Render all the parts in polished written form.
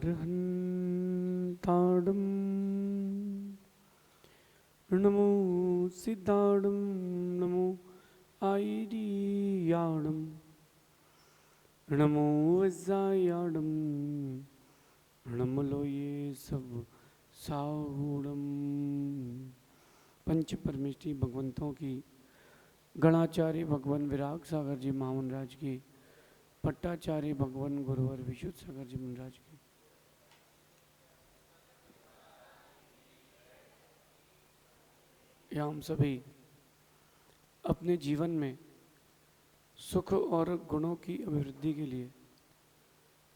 अरहन्ताडं नमो सिद्धाडं नमो आईडियाडं नमो वज्जायाडं नमलोये सब साहूडम। पंच परमेष्टि भगवंतों की गणाचार्य भगवान विराग सागर जी महामनराज की, पट्टाचार्य भगवान गुरुवर विशुद्ध सागर जी महाराज की, हम सभी अपने जीवन में सुख और गुणों की अभिवृद्धि के लिए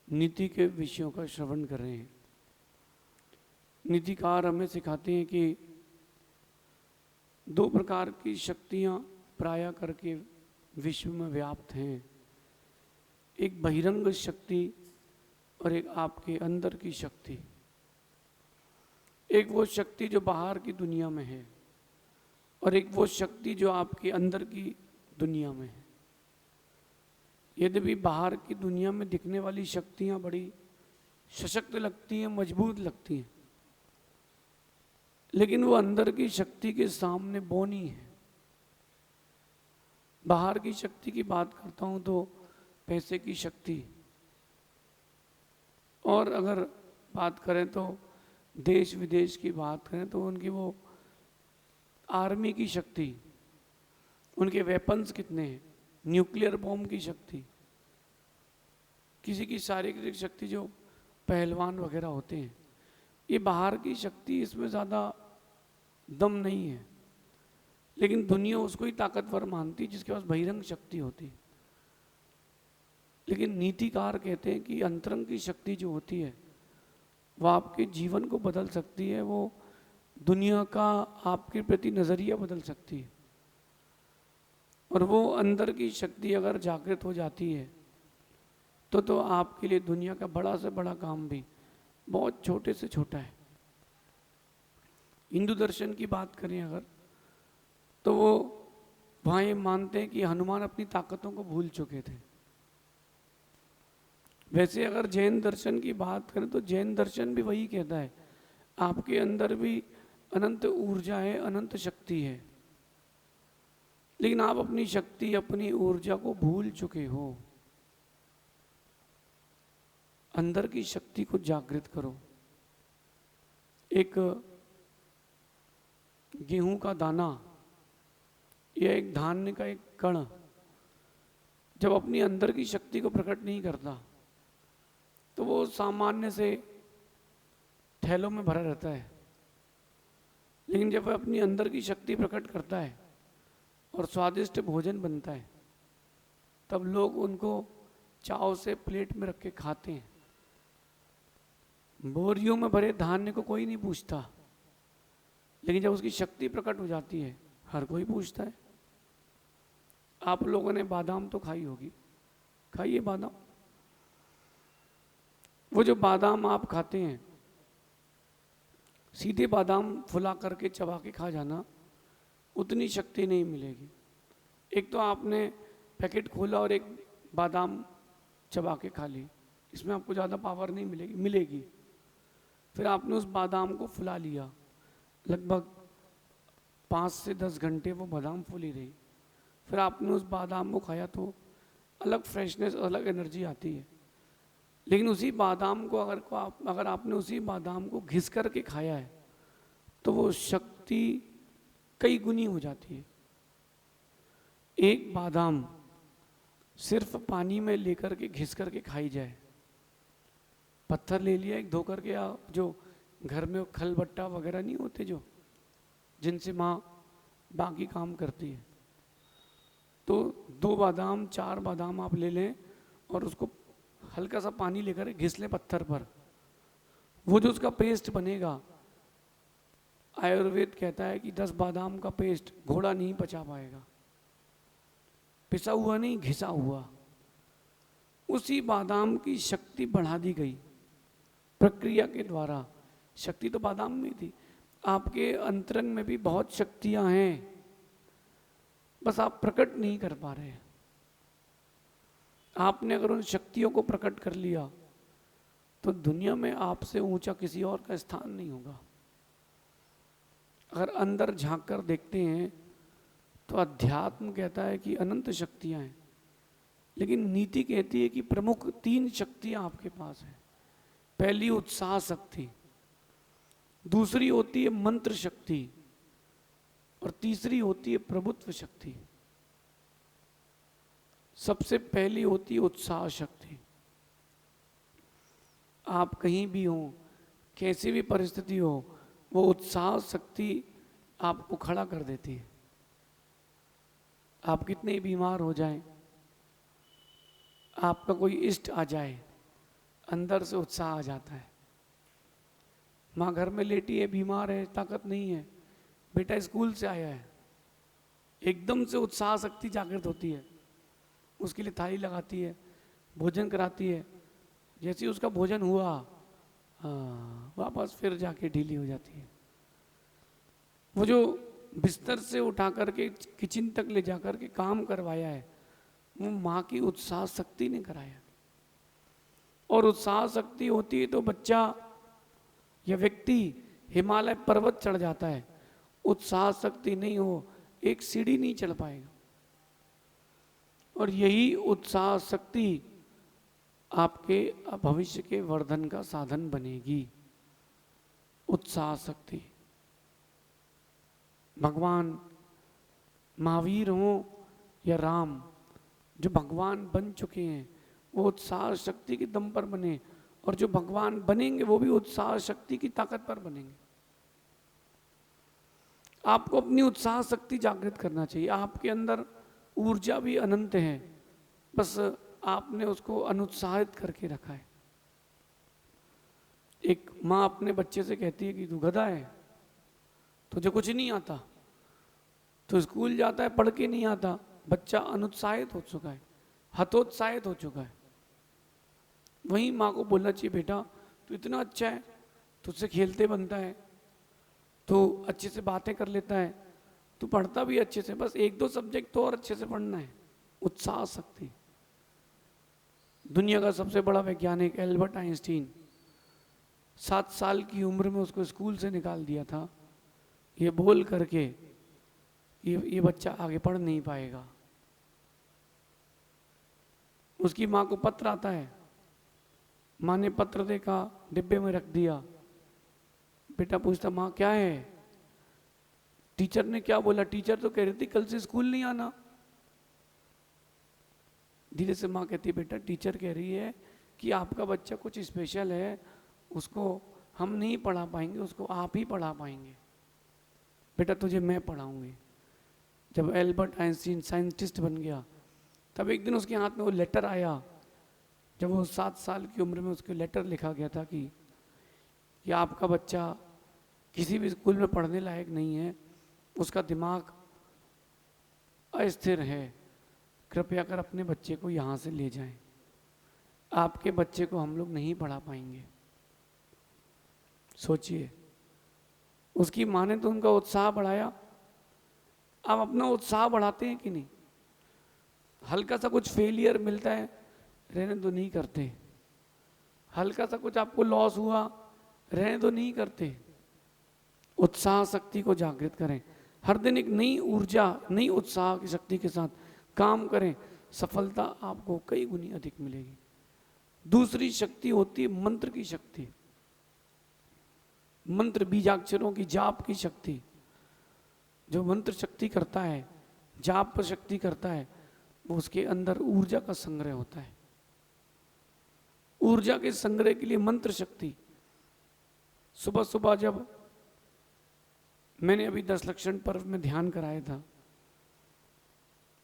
नीति के विषयों का श्रवण कर रहे हैं। नीतिकार हमें सिखाते हैं कि दो प्रकार की शक्तियाँ प्राय करके विश्व में व्याप्त हैं, एक बहिरंग शक्ति और एक आपके अंदर की शक्ति। एक वो शक्ति जो बाहर की दुनिया में है और एक वो शक्ति जो आपके अंदर की दुनिया में है। यद्यपि बाहर की दुनिया में दिखने वाली शक्तियाँ बड़ी सशक्त लगती हैं, मजबूत लगती हैं, लेकिन वो अंदर की शक्ति के सामने बौनी है। बाहर की शक्ति की बात करता हूँ तो पैसे की शक्ति, और अगर बात करें तो देश विदेश की बात करें तो उनकी वो आर्मी की शक्ति, उनके वेपन्स कितने हैं, न्यूक्लियर बॉम्ब की शक्ति, किसी की शारीरिक शक्ति जो पहलवान वगैरह होते हैं, ये बाहर की शक्ति, इसमें ज़्यादा दम नहीं है, लेकिन दुनिया उसको ही ताकतवर मानती है जिसके पास बहिरंग शक्ति होती है। लेकिन नीतिकार कहते हैं कि अंतरंग की शक्ति जो होती है वो आपके जीवन को बदल सकती है, वो दुनिया का आपके प्रति नज़रिया बदल सकती है। और वो अंदर की शक्ति अगर जागृत हो जाती है तो आपके लिए दुनिया का बड़ा से बड़ा काम भी बहुत छोटे से छोटा है। हिंदू दर्शन की बात करें अगर, तो वो वहाँ ये मानते हैं कि हनुमान अपनी ताकतों को भूल चुके थे। वैसे अगर जैन दर्शन की बात करें तो जैन दर्शन भी वही कहता है, आपके अंदर भी अनंत ऊर्जा है, अनंत शक्ति है, लेकिन आप अपनी शक्ति, अपनी ऊर्जा को भूल चुके हो। अंदर की शक्ति को जागृत करो। एक गेहूं का दाना या एक धान्य का एक कण जब अपनी अंदर की शक्ति को प्रकट नहीं करता तो वो सामान्य से थैलों में भरा रहता है, लेकिन जब वह अपनी अंदर की शक्ति प्रकट करता है और स्वादिष्ट भोजन बनता है तब लोग उनको चाव से प्लेट में रख के खाते हैं। बोरियों में भरे धान्य को कोई नहीं पूछता, लेकिन जब उसकी शक्ति प्रकट हो जाती है हर कोई पूछता है। आप लोगों ने बादाम तो खाई होगी, खाइए बादाम। वो जो बादाम आप खाते हैं, सीधे बादाम फुला करके चबा के खा जाना, उतनी शक्ति नहीं मिलेगी। एक तो आपने पैकेट खोला और एक बादाम चबा के खा ली, इसमें आपको ज़्यादा पावर नहीं मिलेगी। फिर आपने उस बादाम को फुला लिया, लगभग 5 से 10 घंटे वो बादाम फूली रही, फिर आपने उस बादाम को खाया तो अलग फ्रेशनेस, अलग एनर्जी आती है। लेकिन उसी बादाम को अगर आपने उसी बादाम को घिस करके खाया है तो वो शक्ति कई गुनी हो जाती है। एक बादाम सिर्फ पानी में लेकर के घिस करके खाई जाए, पत्थर ले लिया एक धो करके, या जो घर में खल बट्टा वगैरह नहीं होते जो जिनसे माँ बाकी काम करती है, तो 2 बादाम 4 बादाम आप ले लें और उसको हल्का सा पानी लेकर घिस लें पत्थर पर, वो जो उसका पेस्ट बनेगा, आयुर्वेद कहता है कि 10 बादाम का पेस्ट घोड़ा नहीं पचा पाएगा। पिसा हुआ नहीं, घिसा हुआ। उसी बादाम की शक्ति बढ़ा दी गई प्रक्रिया के द्वारा। शक्ति तो बादाम में थी, आपके अंतरंग में भी बहुत शक्तियां हैं, बस आप प्रकट नहीं कर पा रहे हैं। आपने अगर उन शक्तियों को प्रकट कर लिया तो दुनिया में आपसे ऊंचा किसी और का स्थान नहीं होगा। अगर अंदर झांक कर देखते हैं तो अध्यात्म कहता है कि अनंत शक्तियां हैं, लेकिन नीति कहती है कि प्रमुख 3 शक्तियां आपके पास है। पहली उत्साह शक्ति, दूसरी होती है मंत्र शक्ति, और तीसरी होती है प्रभुत्व शक्ति। सबसे पहली होती है उत्साह शक्ति। आप कहीं भी हो, कैसी भी परिस्थिति हो, वो उत्साह शक्ति आपको खड़ा कर देती है। आप कितने बीमार हो जाएं, आपका कोई इष्ट आ जाए, अंदर से उत्साह आ जाता है। माँ घर में लेटी है, बीमार है, ताकत नहीं है, बेटा स्कूल से आया है, एकदम से उत्साह शक्ति जागृत होती है, उसके लिए थाली लगाती है, भोजन कराती है। जैसे ही उसका भोजन हुआ, वापस फिर जाके ढीली हो जाती है। वो जो बिस्तर से उठा करके किचन तक ले जाकर के काम करवाया है, वो माँ की उत्साह शक्ति ने कराया। और उत्साह शक्ति होती है तो बच्चा या व्यक्ति हिमालय पर्वत चढ़ जाता है। उत्साह शक्ति नहीं हो, एक सीढ़ी नहीं चढ़ पाएगा। और यही उत्साह शक्ति आपके भविष्य के वर्धन का साधन बनेगी। उत्साह शक्ति। भगवान महावीर हो या राम, जो भगवान बन चुके हैं, वो उत्साह शक्ति के दम पर बने, और जो भगवान बनेंगे वो भी उत्साह शक्ति की ताकत पर बनेंगे। आपको अपनी उत्साह शक्ति जागृत करना चाहिए। आपके अंदर ऊर्जा भी अनंत है, बस आपने उसको अनुत्साहित करके रखा है। एक माँ अपने बच्चे से कहती है कि तू गधा है, तुझे कुछ नहीं आता, तो स्कूल जाता है पढ़ के नहीं आता। बच्चा अनुत्साहित हो चुका है, हतोत्साहित हो चुका है। वहीं माँ को बोलना चाहिए, बेटा तू इतना अच्छा है, तुझसे खेलते बनता है, तू अच्छे से बातें कर लेता है, तू पढ़ता भी अच्छे से, बस 1-2 सब्जेक्ट तो और अच्छे से पढ़ना है। उत्साह शक्ति। दुनिया का सबसे बड़ा वैज्ञानिक एल्बर्ट आइंस्टीन, 7 साल की उम्र में उसको स्कूल से निकाल दिया था, ये बोल करके ये बच्चा आगे पढ़ नहीं पाएगा। उसकी माँ को पत्र आता है, माँ ने पत्र देखा, डिब्बे में रख दिया। बेटा पूछता, माँ क्या है? टीचर ने क्या बोला? टीचर तो कह रही थी कल से स्कूल नहीं आना। धीरे से माँ कहती, बेटा टीचर कह रही है कि आपका बच्चा कुछ स्पेशल है, उसको हम नहीं पढ़ा पाएंगे, उसको आप ही पढ़ा पाएंगे। बेटा तुझे मैं पढ़ाऊंगी। जब एल्बर्ट आइंस्टीन साइंटिस्ट बन गया, तब एक दिन उसके हाथ में वो लेटर आया। जब वो 7 साल की उम्र में उसके लेटर लिखा गया था कि आपका बच्चा किसी भी स्कूल में पढ़ने लायक नहीं है, उसका दिमाग अस्थिर है, कृपया कर अपने बच्चे को यहाँ से ले जाएं, आपके बच्चे को हम लोग नहीं पढ़ा पाएंगे। सोचिए, उसकी माँ ने तो उनका उत्साह बढ़ाया। आप अपना उत्साह बढ़ाते हैं कि नहीं? हल्का सा कुछ फेलियर मिलता है, रहने दो, नहीं करते। हल्का सा कुछ आपको लॉस हुआ, रहने दो, नहीं करते। उत्साह शक्ति को जागृत करें। हर दिन एक नई ऊर्जा, नई उत्साह की शक्ति के साथ काम करें, सफलता आपको कई गुनी अधिक मिलेगी। दूसरी शक्ति होती है मंत्र की शक्ति। मंत्र, बीजाक्षरों की जाप की शक्ति। जो मंत्र शक्ति करता है, जाप पर शक्ति करता है, वो उसके अंदर ऊर्जा का संग्रह होता है। ऊर्जा के संग्रह के लिए मंत्र शक्ति। सुबह सुबह जब मैंने अभी 10 लक्षण पर्व में ध्यान कराया था,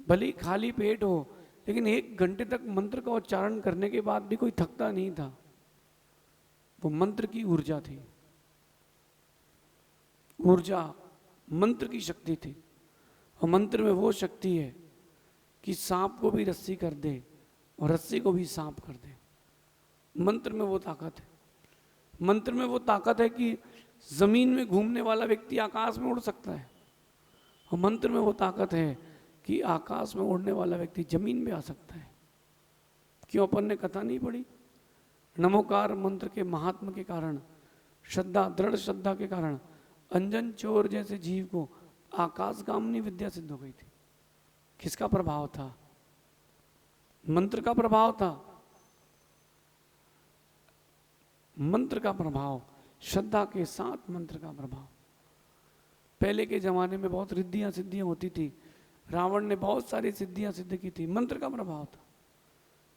भले खाली पेट हो, लेकिन 1 घंटे तक मंत्र का उच्चारण करने के बाद भी कोई थकता नहीं था। वो मंत्र की ऊर्जा थी। ऊर्जा मंत्र की शक्ति थी। और मंत्र में वो शक्ति है कि सांप को भी रस्सी कर दे और रस्सी को भी सांप कर दे। मंत्र में वो ताकत है। मंत्र में वो ताकत है कि जमीन में घूमने वाला व्यक्ति आकाश में उड़ सकता है, और मंत्र में वो ताकत है कि आकाश में उड़ने वाला व्यक्ति जमीन में आ सकता है। क्यों? अपन ने कथा नहीं पढ़ी नमोकार मंत्र के महात्म के कारण, श्रद्धा, दृढ़ श्रद्धा के कारण अंजन चोर जैसे जीव को आकाशगामिनी विद्या सिद्ध हो गई थी। किसका प्रभाव था? मंत्र का प्रभाव था। मंत्र का प्रभाव, श्रद्धा के साथ मंत्र का प्रभाव। पहले के जमाने में बहुत रिद्धियां सिद्धियां होती थी, रावण ने बहुत सारी सिद्धियां सिद्ध की थी, मंत्र का प्रभाव था।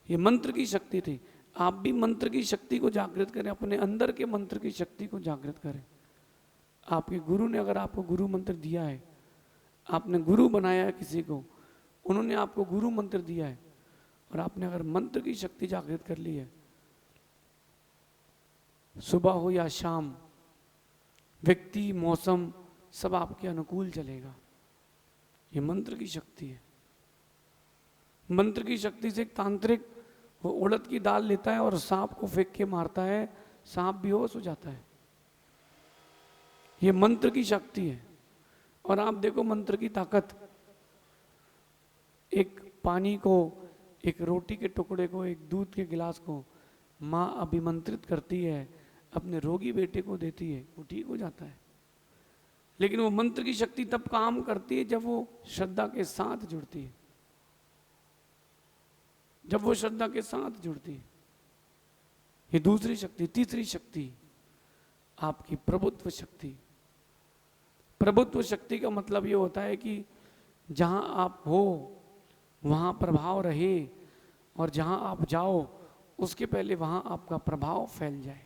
ये मंत्र की शक्ति थी। आप भी मंत्र की शक्ति को जागृत करें, अपने अंदर के मंत्र की शक्ति को जागृत करें। आपके गुरु ने अगर आपको गुरु मंत्र दिया है, आपने गुरु बनाया है किसी को, उन्होंने आपको गुरु मंत्र दिया है, और आपने अगर मंत्र की शक्ति जागृत कर ली है, सुबह हो या शाम, व्यक्ति, मौसम सब आपके अनुकूल चलेगा। ये मंत्र की शक्ति है। मंत्र की शक्ति से एक तांत्रिक वो उड़द की दाल लेता है और सांप को फेंक के मारता है, सांप बेहोश हो जाता है। ये मंत्र की शक्ति है। और आप देखो मंत्र की ताकत, एक पानी को, एक रोटी के टुकड़े को, एक दूध के गिलास को माँ अभिमंत्रित करती है, अपने रोगी बेटे को देती है, वो ठीक हो जाता है। लेकिन वो मंत्र की शक्ति तब काम करती है जब वो श्रद्धा के साथ जुड़ती है, जब वो श्रद्धा के साथ जुड़ती है। ये दूसरी शक्ति। तीसरी शक्ति आपकी प्रभुत्व शक्ति। प्रभुत्व शक्ति का मतलब ये होता है कि जहां आप हो वहां प्रभाव रहे, और जहां आप जाओ उसके पहले वहां आपका प्रभाव फैल जाए,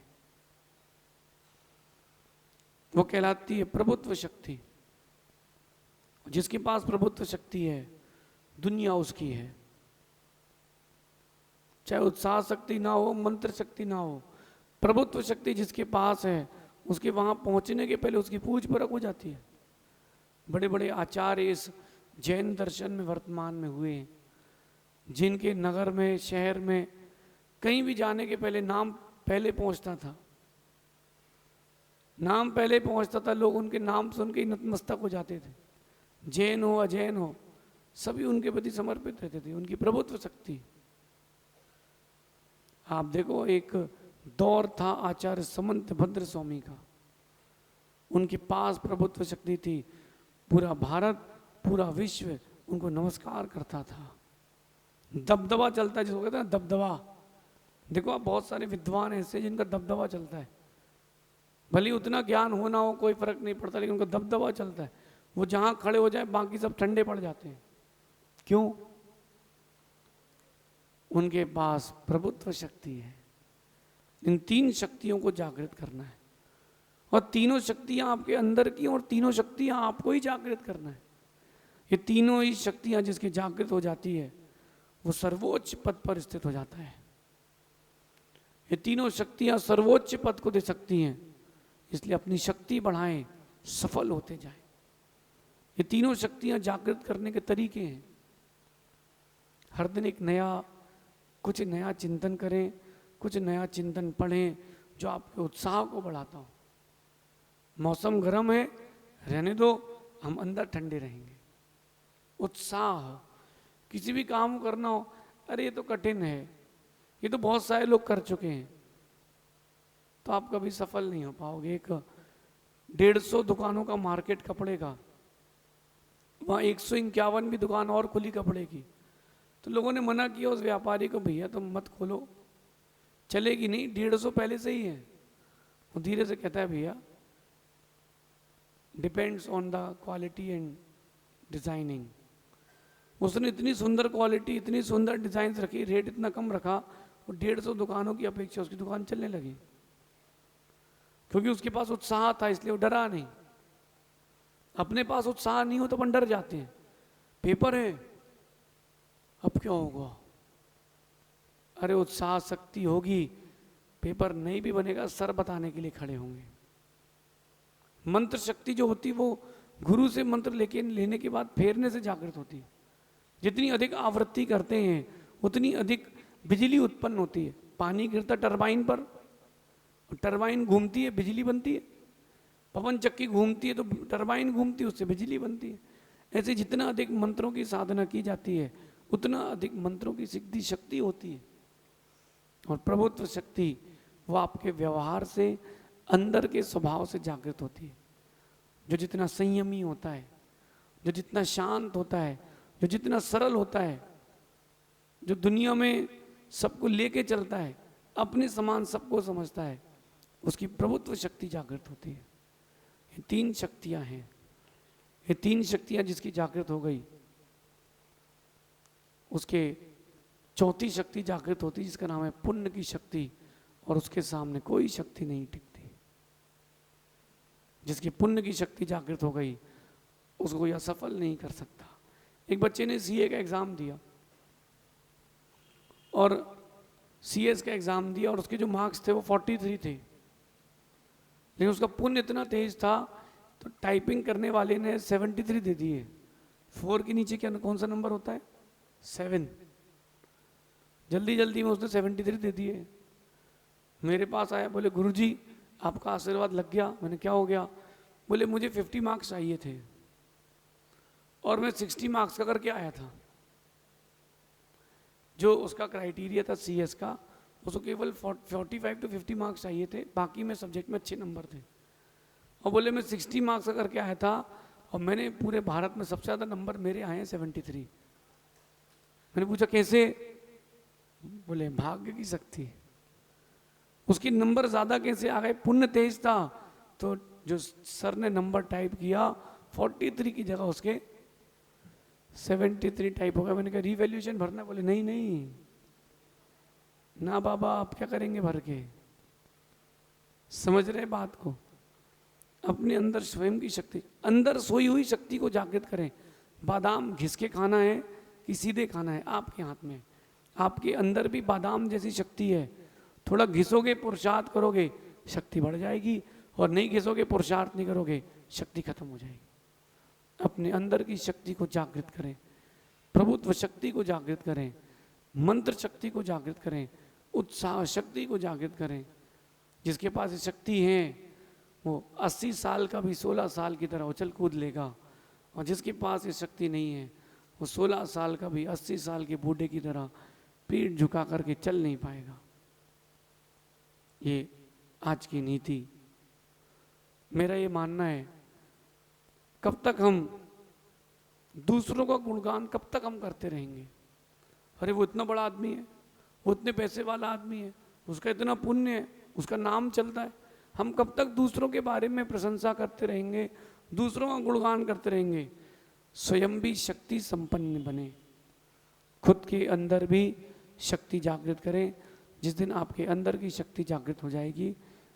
वो कहलाती है प्रभुत्व शक्ति। जिसके पास प्रभुत्व शक्ति है, दुनिया उसकी है। चाहे उत्साह शक्ति ना हो, मंत्र शक्ति ना हो, प्रभुत्व शक्ति जिसके पास है, उसके वहां पहुंचने के पहले उसकी पूछ परख हो जाती है। बड़े बड़े आचार्य इस जैन दर्शन में वर्तमान में हुए हैं, जिनके नगर में, शहर में कहीं भी जाने के पहले नाम पहले पहुंचता था। नाम पहले पहुंचता था, लोग उनके नाम सुन के ही नतमस्तक हो जाते थे। जैन हो, अजैन हो, सभी उनके प्रति समर्पित रहते थे। उनकी प्रभुत्व शक्ति। आप देखो, एक दौर था आचार्य समंत भद्र स्वामी का, उनके पास प्रभुत्व शक्ति थी। पूरा भारत, पूरा विश्व उनको नमस्कार करता था। दबदबा चलता है, जिसको कहते हैं दबदबा। देखो, आप बहुत सारे विद्वान ऐसे जिनका दबदबा चलता है, भले उतना ज्ञान हो ना हो कोई फर्क नहीं पड़ता, लेकिन उनका दबदबा चलता है। वो जहां खड़े हो जाए बाकी सब ठंडे पड़ जाते हैं। क्यों? उनके पास प्रभुत्व शक्ति है। इन तीन शक्तियों को जागृत करना है, और तीनों शक्तियां आपके अंदर की, और तीनों शक्तियां आपको ही जागृत करना है। ये तीनों ही शक्तियां जिसकी जागृत हो जाती है, वो सर्वोच्च पद पर स्थित हो जाता है। ये तीनों शक्तियां सर्वोच्च पद को दे सकती हैं, इसलिए अपनी शक्ति बढ़ाएं, सफल होते जाएं। ये तीनों शक्तियां जागृत करने के तरीके हैं। हर दिन एक नया, कुछ नया चिंतन करें, कुछ नया चिंतन पढ़ें जो आपके उत्साह को बढ़ाता हो। मौसम गर्म है, रहने दो, हम अंदर ठंडे रहेंगे। उत्साह, किसी भी काम को करना हो, अरे ये तो कठिन है, ये तो बहुत सारे लोग कर चुके हैं, तो आप कभी सफल नहीं हो पाओगे। एक 150 दुकानों का मार्केट कपड़े का, वहाँ 151 भी दुकान और खुली कपड़े की, तो लोगों ने मना किया उस व्यापारी को, भैया तुम मत खोलो, चलेगी नहीं, 150 पहले से ही है। वो धीरे से कहता है, भैया depends on the quality and designing. उसने इतनी सुंदर क्वालिटी, इतनी सुंदर डिजाइन रखी, रेट इतना कम रखा, वो 150 दुकानों की अपेक्षा उसकी दुकान चलने लगी, क्योंकि उसके पास उत्साह था, इसलिए वो डरा नहीं। अपने पास उत्साह नहीं हो तो अपन डर जाते हैं। पेपर है, अब क्या होगा? अरे उत्साह शक्ति होगी, पेपर नहीं भी बनेगा, सर बताने के लिए खड़े होंगे। मंत्र शक्ति जो होती वो गुरु से मंत्र लेने के बाद फेरने से जागृत होती है। जितनी अधिक आवृत्ति करते हैं उतनी अधिक बिजली उत्पन्न होती है। पानी गिरता टरबाइन पर, टरबाइन घूमती है, बिजली बनती है। पवन चक्की घूमती है तो टरबाइन घूमती है, उससे बिजली बनती है। ऐसे जितना अधिक मंत्रों की साधना की जाती है, उतना अधिक मंत्रों की सिद्धि शक्ति होती है। और प्रभुत्व शक्ति वो आपके व्यवहार से, अंदर के स्वभाव से जागृत होती है। जो जितना संयमी होता है, जो जितना शांत होता है, जो जितना सरल होता है, जो दुनिया में सबको लेके चलता है, अपने समान सबको समझता है, उसकी प्रभुत्व शक्ति जागृत होती है। ये 3 शक्तियां हैं। ये 3 शक्तियां जिसकी जागृत हो गई, उसके चौथी शक्ति जागृत होती, जिसका नाम है पुण्य की शक्ति, और उसके सामने कोई शक्ति नहीं टिकती। जिसकी पुण्य की शक्ति जागृत हो गई, उसको कोई असफल नहीं कर सकता। एक बच्चे ने सीए का एग्जाम दिया और सीएस का एग्जाम दिया, और उसके जो मार्क्स थे वो 43 थे, लेकिन उसका पुण्य इतना तेज था तो टाइपिंग करने वाले ने 73 दे दिए। 4 के नीचे क्या कौन सा नंबर होता है? 7। जल्दी जल्दी में उसने 73 दे दिए। मेरे पास आया, बोले गुरुजी आपका आशीर्वाद लग गया। मैंने क्या हो गया? बोले मुझे 50 मार्क्स चाहिए थे और मैं 60 मार्क्स का करके आया था। जो उसका क्राइटेरिया था सीएस का, उसको केवल 45 to 50 मार्क्स चाहिए थे, बाकी में सब्जेक्ट में अच्छे नंबर थे। और बोले मैं 60 मार्क्स का करके आया था और मैंने पूरे भारत में सबसे ज़्यादा नंबर मेरे आए हैं 73। मैंने पूछा कैसे? बोले भाग्य की शक्ति। उसके नंबर ज़्यादा कैसे आ गए? पुण्य तेज था। तो जो सर ने नंबर टाइप किया 43 की जगह उसके 73 टाइप हो गया। मैंने कहा रिवैल्यूएशन भरना? बोले नहीं नहीं ना बाबा, आप क्या करेंगे भर के? समझ रहे बात को? अपने अंदर स्वयं की शक्ति, अंदर सोई हुई शक्ति को जागृत करें। बादाम घिस के खाना है कि सीधे खाना है, आपके हाथ में। आपके अंदर भी बादाम जैसी शक्ति है। थोड़ा घिसोगे, पुरुषार्थ करोगे, शक्ति बढ़ जाएगी, और नहीं घिसोगे, पुरुषार्थ नहीं करोगे, शक्ति खत्म हो जाएगी। अपने अंदर की शक्ति को जागृत करें, प्रभुत्व शक्ति को जागृत करें, मंत्र शक्ति को जागृत करें, उत्साह शक्ति को जागृत करें। जिसके पास ये शक्ति है वो 80 साल का भी 16 साल की तरह उछल कूद लेगा, और जिसके पास ये शक्ति नहीं है वो 16 साल का भी 80 साल के बूढ़े की तरह पीठ झुका करके चल नहीं पाएगा। ये आज की नीति। मेरा ये मानना है, कब तक हम दूसरों का गुणगान कब तक हम करते रहेंगे? अरे वो इतना बड़ा आदमी है, वो इतने पैसे वाला आदमी है, उसका इतना पुण्य है, उसका नाम चलता है। हम कब तक दूसरों के बारे में प्रशंसा करते रहेंगे, दूसरों का गुणगान करते रहेंगे? स्वयं भी शक्ति संपन्न बने, खुद के अंदर भी शक्ति जागृत करें। जिस दिन आपके अंदर की शक्ति जागृत हो जाएगी,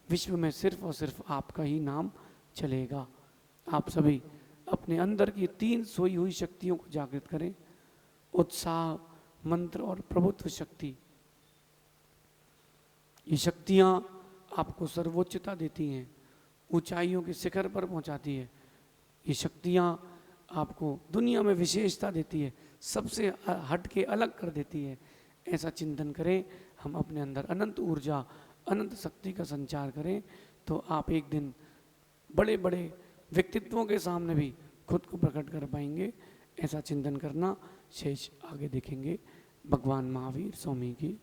विश्व में सिर्फ और सिर्फ आपका ही नाम चलेगा। आप सभी अपने अंदर की 3 सोई हुई शक्तियों को जागृत करें। उत्साह, मंत्र और प्रभुत्व शक्ति। ये शक्तियाँ आपको सर्वोच्चता देती हैं, ऊंचाइयों के शिखर पर पहुंचाती है। ये शक्तियाँ आपको दुनिया में विशेषता देती है, सबसे हट के अलग कर देती है। ऐसा चिंतन करें, हम अपने अंदर अनंत ऊर्जा, अनंत शक्ति का संचार करें, तो आप एक दिन बड़े बड़े व्यक्तित्वों के सामने भी खुद को प्रकट कर पाएंगे। ऐसा चिंतन करना। शेष आगे देखेंगे। भगवान महावीर स्वामी की